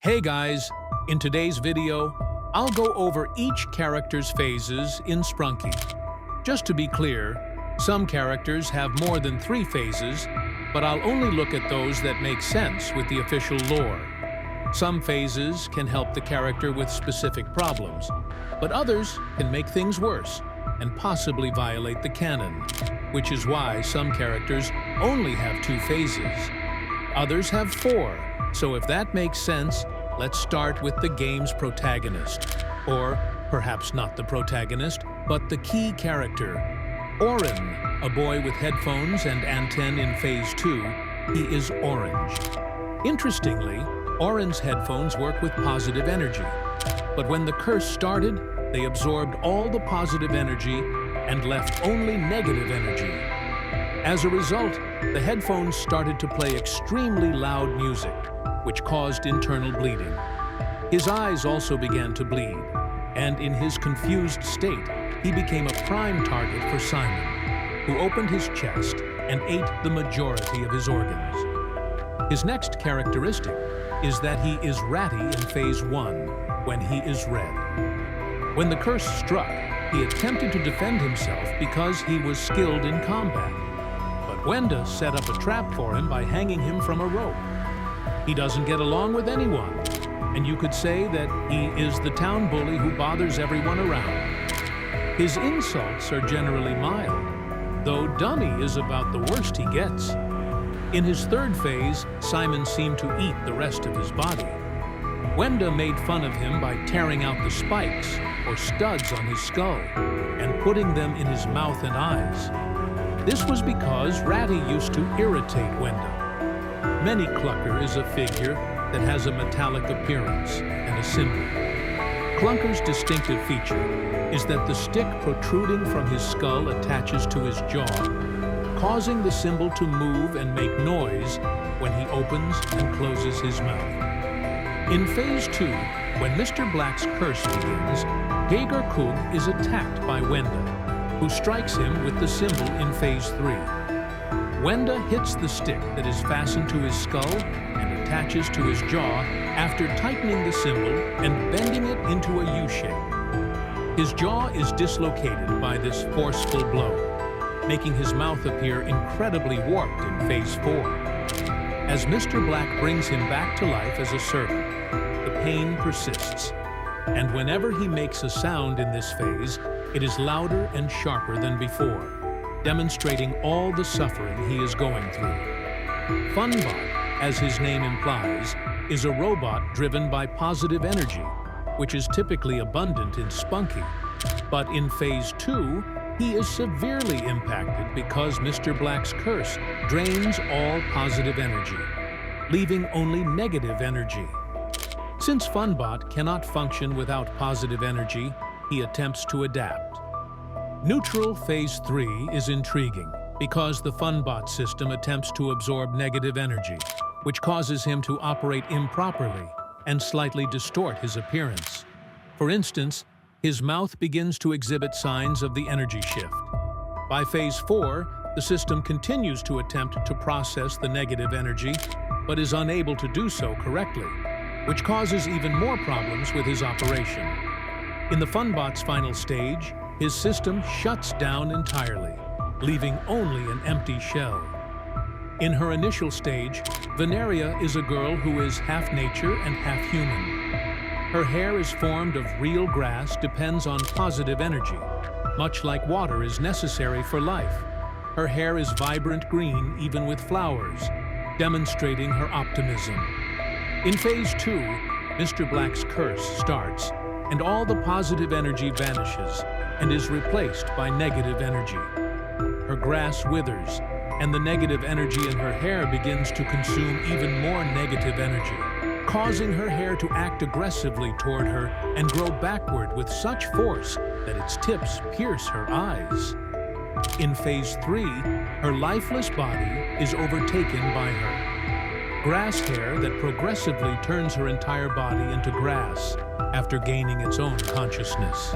Hey guys, in today's video, I'll go over each character's phases in Sprunki. Just to be clear, some characters have more than 3 phases, but I'll only look at those that make sense with the official lore. Some phases can help the character with specific problems, but others can make things worse and possibly violate the canon, which is why some characters only have 2 phases. Others have 4. So if that makes sense, let's start with the game's protagonist. Or perhaps not the protagonist, but the key character. Orin, a boy with headphones and antennae in Phase 2, he is orange. Interestingly, Orin's headphones work with positive energy. But when the curse started, they absorbed all the positive energy and left only negative energy. As a result, the headphones started to play extremely loud music, which caused internal bleeding. His eyes also began to bleed, and in his confused state, he became a prime target for Simon, who opened his chest and ate the majority of his organs. His next characteristic is that he is ratty in Phase 1 when he is red. When the curse struck, he attempted to defend himself because he was skilled in combat. But Wenda set up a trap for him by hanging him from a rope. He doesn't get along with anyone, and you could say that he is the town bully who bothers everyone around. His insults are generally mild, though Dummy is about the worst he gets. In his 3rd phase, Simon seemed to eat the rest of his body. Wenda made fun of him by tearing out the spikes or studs on his skull and putting them in his mouth and eyes. This was because Ratty used to irritate Wenda. Many Clucker is a figure that has a metallic appearance and a symbol. Clunker's distinctive feature is that the stick protruding from his skull attaches to his jaw, causing the symbol to move and make noise when he opens and closes his mouth. In Phase 2, when Mr. Black's curse begins, Gager Kug is attacked by Wenda, who strikes him with the symbol in Phase 3. Wenda hits the stick that is fastened to his skull and attaches to his jaw after tightening the symbol and bending it into a U-shape. His jaw is dislocated by this forceful blow, making his mouth appear incredibly warped in Phase 4. As Mr. Black brings him back to life as a servant, the pain persists, and whenever he makes a sound in this phase, it is louder and sharper than before, demonstrating all the suffering he is going through. Funbot, as his name implies, is a robot driven by positive energy, which is typically abundant in Spunky. But in Phase 2, he is severely impacted because Mr. Black's curse drains all positive energy, leaving only negative energy. Since Funbot cannot function without positive energy, he attempts to adapt. Neutral Phase 3 is intriguing because the Funbot system attempts to absorb negative energy, which causes him to operate improperly and slightly distort his appearance. For instance, his mouth begins to exhibit signs of the energy shift. By Phase 4, the system continues to attempt to process the negative energy, but is unable to do so correctly, which causes even more problems with his operation. In the Funbot's final stage, his system shuts down entirely, leaving only an empty shell. In her initial stage, Veneria is a girl who is half nature and half human. Her hair is formed of real grass, depends on positive energy, much like water is necessary for life. Her hair is vibrant green even with flowers, demonstrating her optimism. In Phase 2, Mr. Black's curse starts, and all the positive energy vanishes and is replaced by negative energy. Her grass withers, and the negative energy in her hair begins to consume even more negative energy, causing her hair to act aggressively toward her and grow backward with such force that its tips pierce her eyes. In Phase 3, her lifeless body is overtaken by her grass hair that progressively turns her entire body into grass after gaining its own consciousness.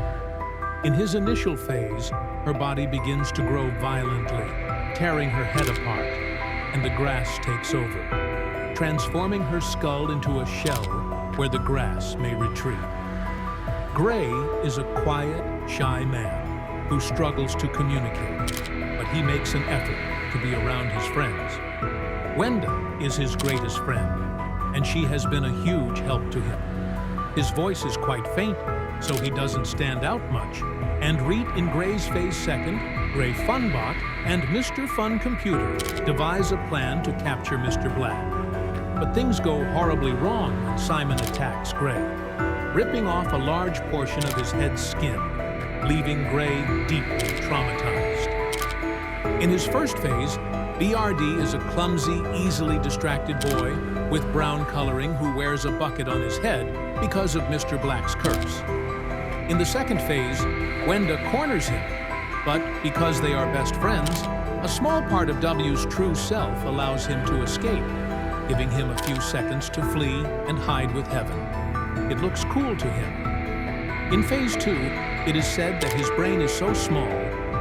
In his initial phase, her body begins to grow violently, tearing her head apart, and the grass takes over, transforming her skull into a shell where the grass may retreat. Gray is a quiet, shy man who struggles to communicate, but he makes an effort to be around his friends. Wenda is his greatest friend, and she has been a huge help to him. His voice is quite faint, so he doesn't stand out much, and Reet in Gray's Phase 2nd, Gray Funbot, and Mr. Fun Computer devise a plan to capture Mr. Black. But things go horribly wrong when Simon attacks Gray, ripping off a large portion of his head's skin, leaving Gray deeply traumatized. In his first phase, BRD is a clumsy, easily distracted boy with brown coloring who wears a bucket on his head because of Mr. Black's curse. In the second phase, Wenda corners him, but because they are best friends, a small part of W's true self allows him to escape, giving him a few seconds to flee and hide with Heaven. It looks cool to him. In Phase 2, it is said that his brain is so small,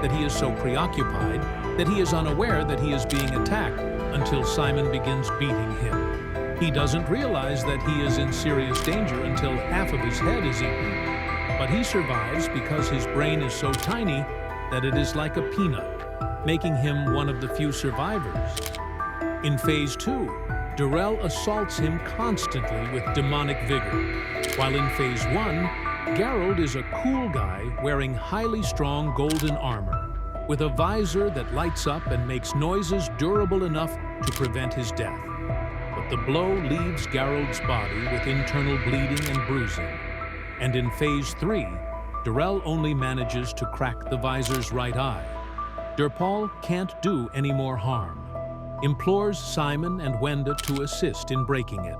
that he is so preoccupied, that he is unaware that he is being attacked until Simon begins beating him. He doesn't realize that he is in serious danger until half of his head is eaten. But he survives because his brain is so tiny that it is like a peanut, making him one of the few survivors. In Phase 2, Darrell assaults him constantly with demonic vigor, while in Phase 1, Gerald is a cool guy wearing highly strong golden armor, with a visor that lights up and makes noises durable enough to prevent his death. But the blow leaves Gerald's body with internal bleeding and bruising. And in Phase 3, Darrell only manages to crack the visor's right eye. Darpaul can't do any more harm, implores Simon and Wenda to assist in breaking it.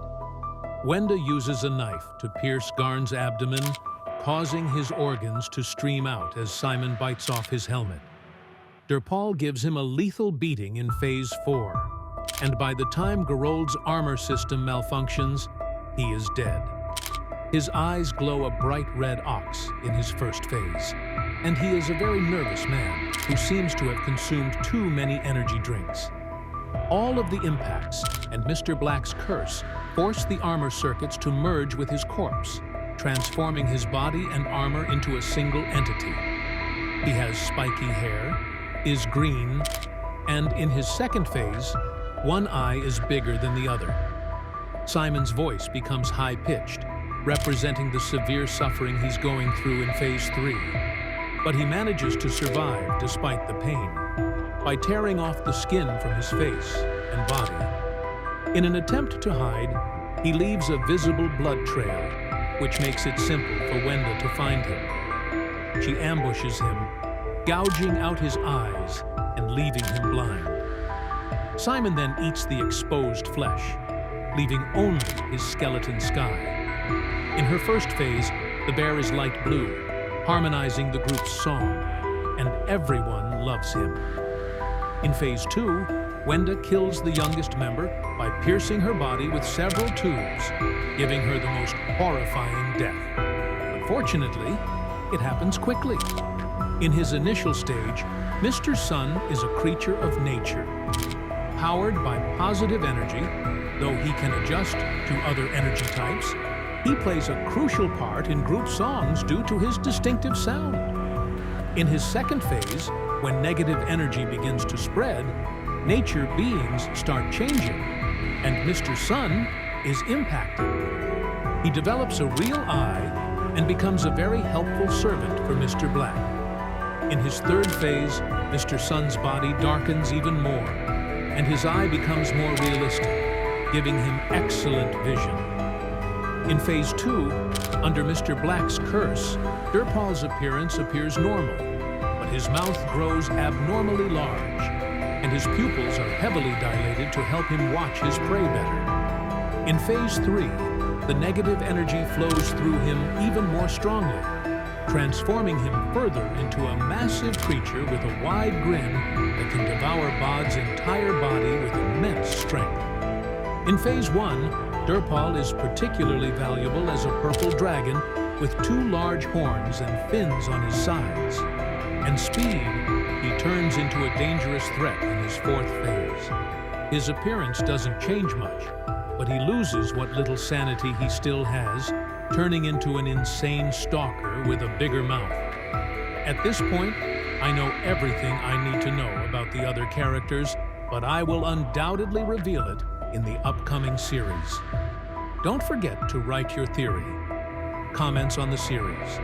Wenda uses a knife to pierce Garn's abdomen, causing his organs to stream out as Simon bites off his helmet. Darpaul gives him a lethal beating in Phase 4, and by the time Gerold's armor system malfunctions, he is dead. His eyes glow a bright red ox in his first phase, and he is a very nervous man who seems to have consumed too many energy drinks. All of the impacts and Mr. Black's curse force the armor circuits to merge with his corpse, transforming his body and armor into a single entity. He has spiky hair, is green, and in his second phase, one eye is bigger than the other. Simon's voice becomes high-pitched, representing the severe suffering he's going through in Phase 3. But he manages to survive despite the pain, by tearing off the skin from his face and body. In an attempt to hide, he leaves a visible blood trail, which makes it simple for Wenda to find him. She ambushes him, gouging out his eyes and leaving him blind. Simon then eats the exposed flesh, leaving only his skeleton sky. In her first phase, the bear is light blue, harmonizing the group's song, and everyone loves him. In Phase 2, Wenda kills the youngest member by piercing her body with several tubes, giving her the most horrifying death. Unfortunately, it happens quickly. In his initial stage, Mr. Sun is a creature of nature. Powered by positive energy, though he can adjust to other energy types, he plays a crucial part in group songs due to his distinctive sound. In his second phase, when negative energy begins to spread, nature beings start changing, and Mr. Sun is impacted. He develops a real eye and becomes a very helpful servant for Mr. Black. In his third phase, Mr. Sun's body darkens even more, and his eye becomes more realistic, giving him excellent vision. In Phase 2, under Mr. Black's curse, Darpaul's appearance appears normal, but his mouth grows abnormally large, and his pupils are heavily dilated to help him watch his prey better. In Phase 3, the negative energy flows through him even more strongly, transforming him further into a massive creature with a wide grin that can devour Bod's entire body with immense strength. In Phase 1, Darpaul is particularly valuable as a purple dragon with 2 large horns and fins on his sides. And speed, he turns into a dangerous threat in his 4th phase. His appearance doesn't change much, but he loses what little sanity he still has, turning into an insane stalker with a bigger mouth. At this point, I know everything I need to know about the other characters, but I will undoubtedly reveal it in the upcoming series. Don't forget to write your theory, comments on the series,